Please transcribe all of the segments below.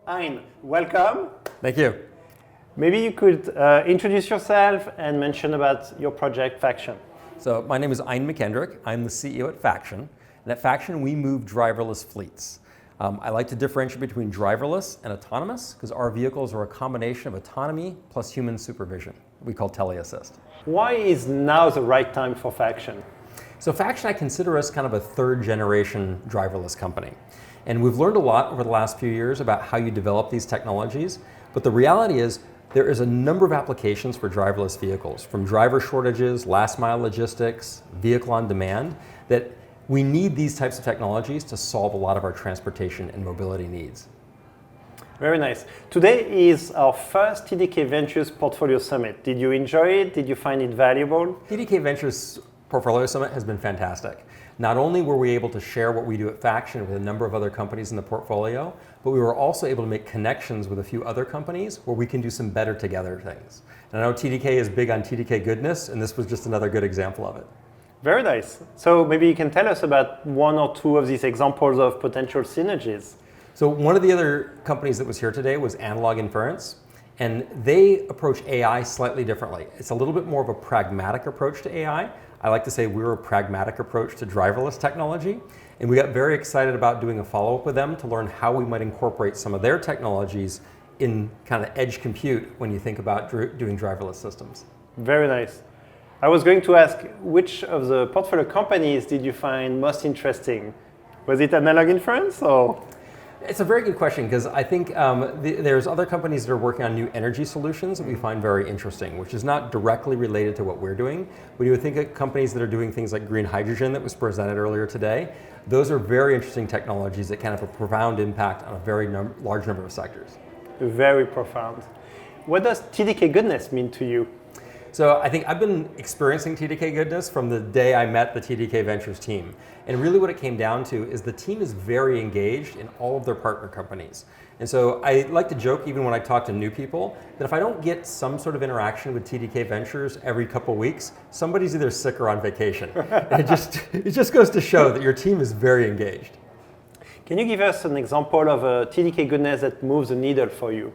Hein, welcome. Thank you. Maybe you could introduce yourself and mention about your project Faction. So my name is McKendrick. I'm the CEO at Faction. And at Faction, we move driverless fleets. I like to differentiate between driverless and autonomous because our vehicles are a combination of autonomy plus human supervision. We call teleassist. Why is now the right time for Faction? So Faction, I consider us kind of a third generation driverless company. And we've learned a lot over the last few years about how you develop these technologies. But the reality is there is a number of applications for driverless vehicles, from driver shortages, last mile logistics, vehicle on demand, that we need these types of technologies to solve a lot of our transportation and mobility needs. Very nice. Today is our first TDK Ventures Portfolio Summit. Did you enjoy it? Did you find it valuable? TDK Ventures Portfolio Summit has been fantastic. Not only were we able to share what we do at Faction with a number of other companies in the portfolio, but we were also able to make connections with a few other companies where we can do some better together things. And I know TDK is big on TDK goodness, and this was just another good example of it. Very nice. So maybe you can tell us about one or two of these examples of potential synergies. So one of the other companies that was here today was Analog Inference, and they approach AI slightly differently. It's a little bit more of a pragmatic approach to AI. I like to say we're a pragmatic approach to driverless technology, and we got very excited about doing a follow-up with them to learn how we might incorporate some of their technologies in kind of edge compute when you think about doing driverless systems. Very nice. I was going to ask, which of the portfolio companies did you find most interesting? Was it Analog Inference or? It's a very good question because I think there's other companies that are working on new energy solutions that we find very interesting, which is not directly related to what we're doing. But you would think of companies that are doing things like green hydrogen that was presented earlier today. Those are very interesting technologies that can have a profound impact on a very large number of sectors. Very profound. What does TDK goodness mean to you? So I think I've been experiencing TDK goodness from the day I met the TDK Ventures team. And really what it came down to is the team is very engaged in all of their partner companies. And so I like to joke, even when I talk to new people, that if I don't get some sort of interaction with TDK Ventures every couple weeks, somebody's either sick or on vacation. And it just goes to show that your team is very engaged. Can you give us an example of a TDK goodness that moves the needle for you?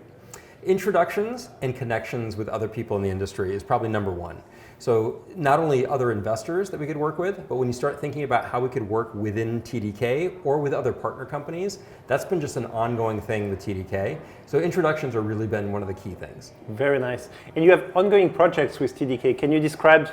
Introductions and connections with other people in the industry is probably number one. So not only other investors that we could work with, but when you start thinking about how we could work within TDK or with other partner companies, that's been just an ongoing thing with TDK. So introductions have really been one of the key things. Very nice. And you have ongoing projects with TDK. Can you describe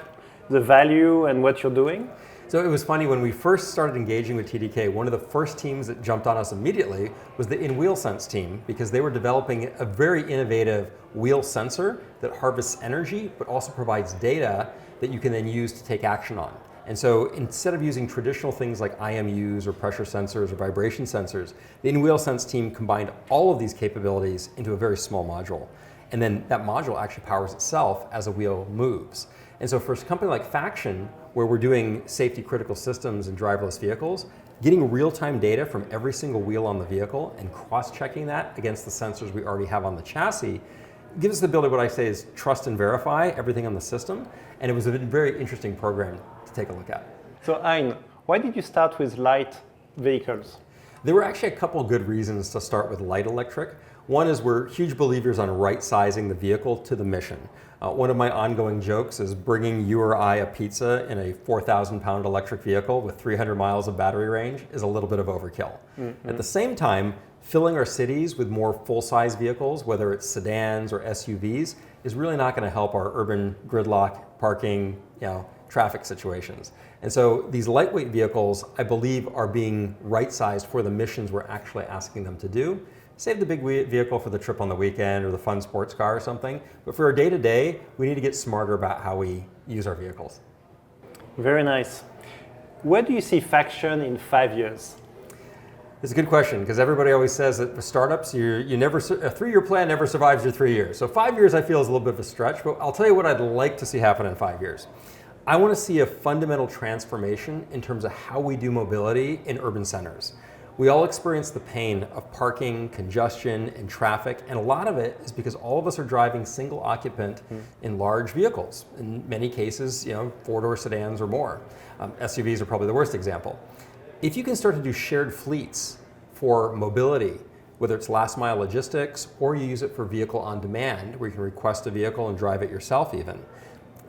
the value and what you're doing? So it was funny, when we first started engaging with TDK, one of the first teams that jumped on us immediately was the InWheelSense team, because they were developing a very innovative wheel sensor that harvests energy, but also provides data that you can then use to take action on. And so instead of using traditional things like IMUs or pressure sensors or vibration sensors, the InWheelSense team combined all of these capabilities into a very small module. And then that module actually powers itself as a wheel moves. And so for a company like Faction, where we're doing safety critical systems and driverless vehicles, getting real-time data from every single wheel on the vehicle and cross-checking that against the sensors we already have on the chassis gives us the ability, what I say is trust and verify everything on the system. And it was a very interesting program to take a look at. So Hein, why did you start with light vehicles? There were actually a couple of good reasons to start with light electric. One is we're huge believers on right-sizing the vehicle to the mission. One of my ongoing jokes is bringing you or I a pizza in a 4,000-pound electric vehicle with 300 miles of battery range is a little bit of overkill. Mm-hmm. At the same time, filling our cities with more full-size vehicles, whether it's sedans or SUVs, is really not going to help our urban gridlock, parking, traffic situations. And so these lightweight vehicles, I believe, are being right-sized for the missions we're actually asking them to do. Save the big vehicle for the trip on the weekend or the fun sports car or something. But for our day-to-day, we need to get smarter about how we use our vehicles. Very nice. Where do you see Faction in 5 years? It's a good question, because everybody always says that for startups, a 3-year plan never survives your 3 years. So 5 years I feel is a little bit of a stretch, but I'll tell you what I'd like to see happen in 5 years. I want to see a fundamental transformation in terms of how we do mobility in urban centers. We all experience the pain of parking, congestion, and traffic, and a lot of it is because all of us are driving single occupant in large vehicles. In many cases, 4-door sedans or more. SUVs are probably the worst example. If you can start to do shared fleets for mobility, whether it's last mile logistics, or you use it for vehicle on demand, where you can request a vehicle and drive it yourself even.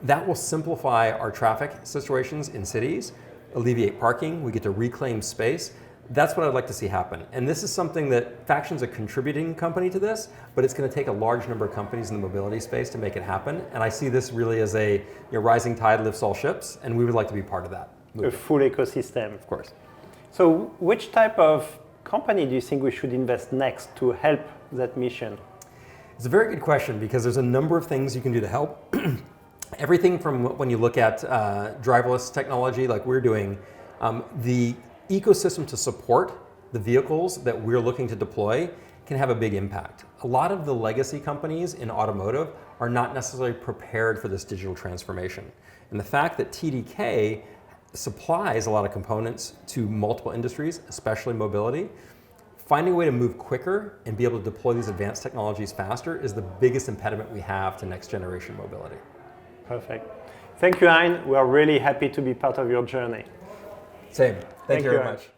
That will simplify our traffic situations in cities, alleviate parking, we get to reclaim space. That's what I'd like to see happen. And this is something that Faction's a contributing company to this, but it's going to take a large number of companies in the mobility space to make it happen. And I see this really as a rising tide lifts all ships, and we would like to be part of that movement. A full ecosystem. Of course. So which type of company do you think we should invest next to help that mission? It's a very good question because there's a number of things you can do to help. Everything from when you look at driverless technology like we're doing, the ecosystem to support the vehicles that we're looking to deploy can have a big impact. A lot of the legacy companies in automotive are not necessarily prepared for this digital transformation. And the fact that TDK supplies a lot of components to multiple industries, especially mobility, finding a way to move quicker and be able to deploy these advanced technologies faster is the biggest impediment we have to next generation mobility. Perfect. Thank you, Hein. We are really happy to be part of your journey. Same. Thank you very much.